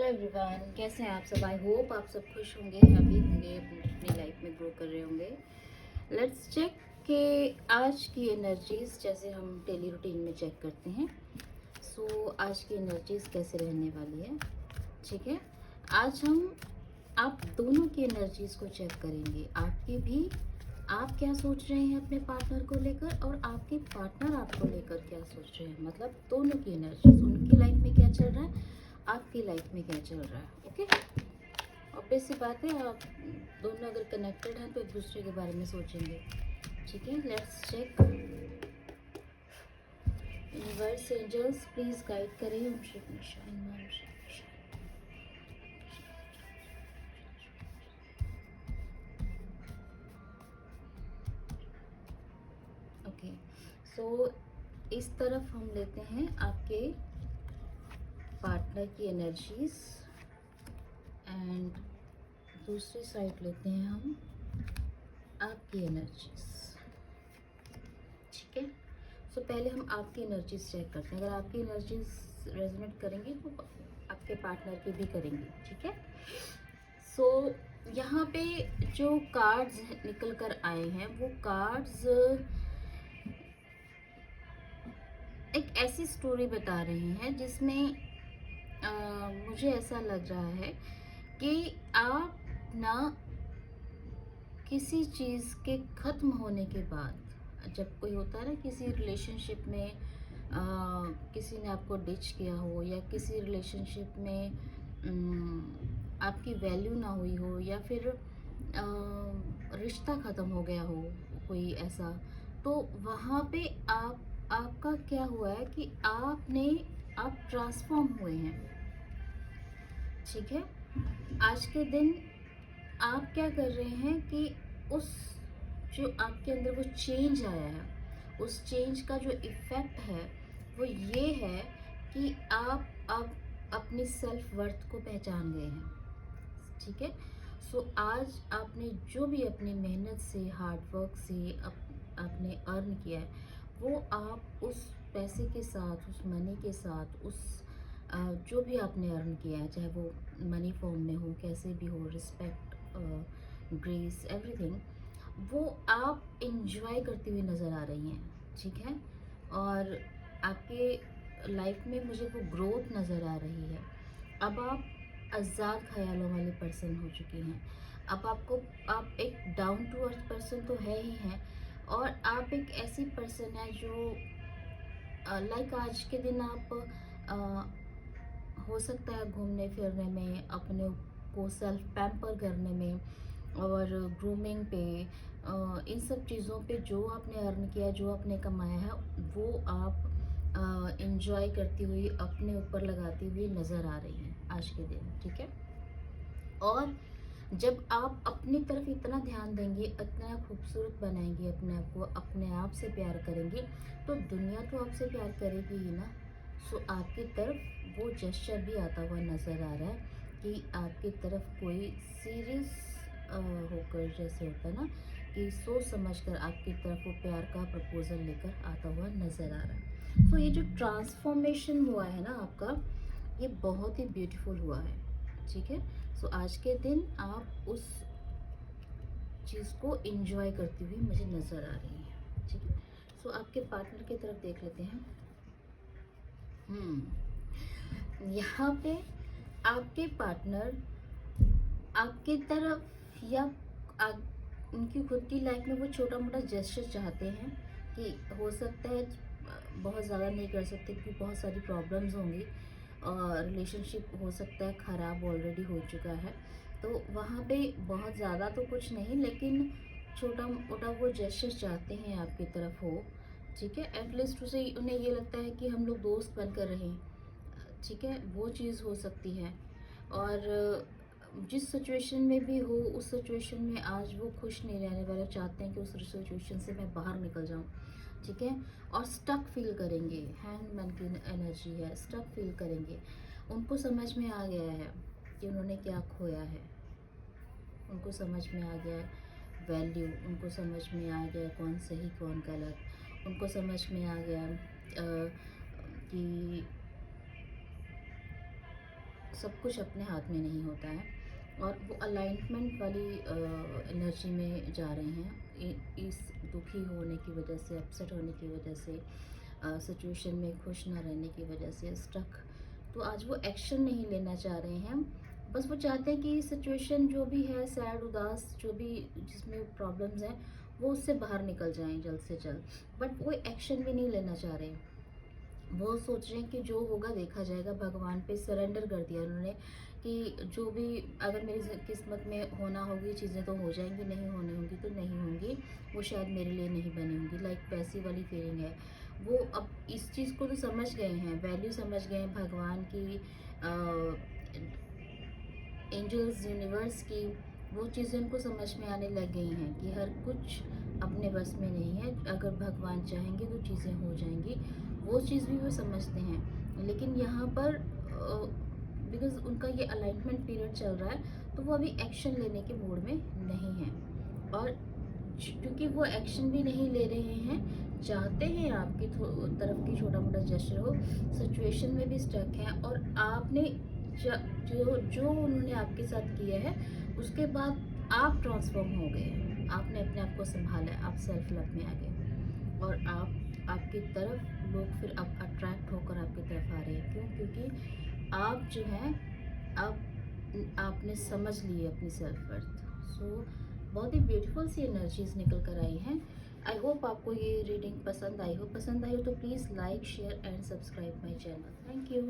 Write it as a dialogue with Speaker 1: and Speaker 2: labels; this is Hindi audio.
Speaker 1: हेलो एवरीवन, कैसे हैं आप सब। आई होप आप सब खुश होंगे, हैप्पी होंगे, अपनी लाइफ में ग्रो कर रहे होंगे। लेट्स चेक कि आज की एनर्जीज जैसे हम डेली रूटीन में चेक करते हैं। सो आज की एनर्जीज कैसे रहने वाली है, ठीक है। आज हम आप दोनों की एनर्जीज को चेक करेंगे, आपकी भी। आप क्या सोच रहे हैं अपने पार्टनर को लेकर और आपके पार्टनर आपको लेकर क्या सोच रहे हैं, मतलब दोनों की एनर्जीज, उनकी लाइफ में क्या चल रहा है, आपकी लाइफ में क्या चल रहा है। ओके, ऑब्वियस सी बात है, आप दोनों अगर कनेक्टेड हैं तो एक दूसरे के बारे में सोचेंगे, ठीक है। Let's check. Universe, angels please guide करें। ओम श्री कृष्ण, ओम श्री कृष्ण। ओके, सो इस तरफ हम लेते हैं आपके पार्टनर की एनर्जीज एंड दूसरी साइड लेते हैं हम आपकी एनर्जीज, ठीक है। सो पहले हम आपकी एनर्जीज चेक करते हैं। अगर आपकी एनर्जीज रेजोनेट करेंगी तो आपके पार्टनर की भी करेंगी, ठीक है। सो यहाँ पे जो कार्ड्स निकल कर आए हैं वो कार्ड्स एक ऐसी स्टोरी बता रहे हैं जिसमें मुझे ऐसा लग रहा है कि आप ना किसी चीज़ के ख़त्म होने के बाद, जब कोई होता है ना किसी रिलेशनशिप में, किसी ने आपको डिच किया हो या किसी रिलेशनशिप में आपकी वैल्यू ना हुई हो या फिर रिश्ता ख़त्म हो गया हो कोई ऐसा, तो वहाँ पे आपका क्या हुआ है कि आप ट्रांसफॉर्म हुए हैं, ठीक है। आज के दिन आप क्या कर रहे हैं कि उस जो आपके अंदर वो चेंज आया है, उस चेंज का जो इफ़ेक्ट है वो ये है कि आप अब अपनी सेल्फ वर्थ को पहचान गए हैं, ठीक है। सो आज आपने जो भी अपनी मेहनत से, हार्ड वर्क से आपने अर्न किया है, वो आप उस पैसे के साथ, उस मनी के साथ, उस जो भी आपने अर्न किया है, चाहे वो मनी फॉर्म में हो, कैसे भी हो, रिस्पेक्ट, ग्रेस, एवरीथिंग, वो आप इंजॉय करती हुई नज़र आ रही हैं, ठीक है। और आपके लाइफ में मुझे वो ग्रोथ नज़र आ रही है। अब आप आज़ाद ख़यालों वाले पर्सन हो चुके हैं। अब आप एक डाउन टू अर्थ पर्सन तो है ही हैं, और आप एक ऐसी पर्सन है जो लाइक आज के दिन आप हो सकता है घूमने फिरने में, अपने को सेल्फ पैम्पर करने में और ग्रूमिंग पे, इन सब चीज़ों पे जो आपने अर्न किया, जो आपने कमाया है, वो आप इंजॉय करती हुई, अपने ऊपर लगाती हुई नज़र आ रही हैं आज के दिन, ठीक है। और जब आप अपनी तरफ इतना ध्यान देंगे, इतना खूबसूरत बनाएंगे अपने आप को, अपने आप से प्यार करेंगे, तो दुनिया तो आपसे प्यार करेगी ही ना। सो आपकी तरफ वो जेस्चर भी आता हुआ नज़र आ रहा है कि आपकी तरफ कोई सीरियस होकर, जैसे होता है ना कि सोच समझ कर आपकी तरफ वो प्यार का प्रपोजल लेकर आता हुआ नज़र आ रहा है। सो ये जो ट्रांसफॉर्मेशन हुआ है ना आपका, ये बहुत ही ब्यूटीफुल हुआ है, ठीक है। सो आज के दिन आप उस चीज़ को एंजॉय करती हुई मुझे नज़र आ रही है, ठीक है। सो आपके पार्टनर की तरफ देख लेते हैं। यहाँ पे आपके पार्टनर आपकी तरफ या उनकी खुद की लाइफ में वो छोटा मोटा जेस्चर चाहते हैं कि हो सकता है, बहुत ज़्यादा नहीं कर सकते क्योंकि बहुत सारी प्रॉब्लम्स होंगी और रिलेशनशिप हो सकता है ख़राब ऑलरेडी हो चुका है, तो वहाँ पे बहुत ज़्यादा तो कुछ नहीं, लेकिन छोटा मोटा वो जेस्चर चाहते हैं आपकी तरफ हो, ठीक है। एटलीस्ट उसे उन्हें ये लगता है कि हम लोग दोस्त बनकर रहें, ठीक है, वो चीज़ हो सकती है। और जिस सिचुएशन में भी हो, उस सिचुएशन में आज वो खुश नहीं रहने वाले, चाहते हैं कि उस सिचुएशन से मैं बाहर निकल जाऊं, ठीक है। और स्टक फील करेंगे, हैंगमैन की एनर्जी है, स्टक फील करेंगे। उनको समझ में आ गया है कि उन्होंने क्या खोया है, उनको समझ में आ गया है वैल्यू, उनको समझ में आ गया कौन सही कौन गलत, उनको समझ में आ गया कि सब कुछ अपने हाथ में नहीं होता है, और वो अलाइनमेंट वाली एनर्जी में जा रहे हैं। इस दुखी होने की वजह से, अपसेट होने की वजह से, सिचुएशन में खुश ना रहने की वजह से स्टक, तो आज वो एक्शन नहीं लेना चाह रहे हैं। बस वो चाहते हैं कि सिचुएशन जो भी है, सैड, उदास, जो भी जिसमें प्रॉब्लम्स हैं, वो उससे बाहर निकल जाएं जल्द से जल्द। बट वो एक्शन भी नहीं लेना चाह रहे हैं। वो सोच रहे हैं कि जो होगा देखा जाएगा, भगवान पे सरेंडर कर दिया उन्होंने कि जो भी अगर मेरी किस्मत में होना होगी चीज़ें तो हो जाएंगी, नहीं होनी होंगी तो नहीं होंगी, वो शायद मेरे लिए नहीं बनी होंगी। लाइक वैसी वाली फीलिंग है। वो अब इस चीज़ को तो समझ गए हैं, वैल्यू समझ गए हैं भगवान की, एंजल्स, यूनिवर्स की। वो चीज़ें उनको समझ में आने लग गई हैं कि हर कुछ अपने बस में नहीं है, अगर भगवान चाहेंगे तो चीज़ें हो जाएंगी। वो चीज़ भी वो समझते हैं, लेकिन यहाँ पर बिकॉज़ उनका ये अलाइनमेंट पीरियड चल रहा है, तो वो अभी एक्शन लेने के मूड में नहीं हैं। और क्योंकि वो एक्शन भी नहीं ले रहे हैं, चाहते हैं आपकी तरफ की छोटा मोटा जेस्चर हो, सिचुएशन में भी स्टक हैं, और आपने जो जो उन्होंने आपके साथ किया है उसके बाद आप ट्रांसफॉर्म हो गए हैं। आपने अपने आप को संभाला है, आप सेल्फ लव में आ गए, और आपकी तरफ लोग फिर अब अट्रैक्ट होकर आपकी तरफ आ रहे हैं। क्यों? क्योंकि आप जो हैं, आपने समझ ली है अपनी सेल्फ वर्थ। सो बहुत ही ब्यूटीफुल सी एनर्जीज निकल कर आई हैं। आई होप आपको ये रीडिंग पसंद आई हो। पसंद आई हो तो please like, share and subscribe my channel. Thank you.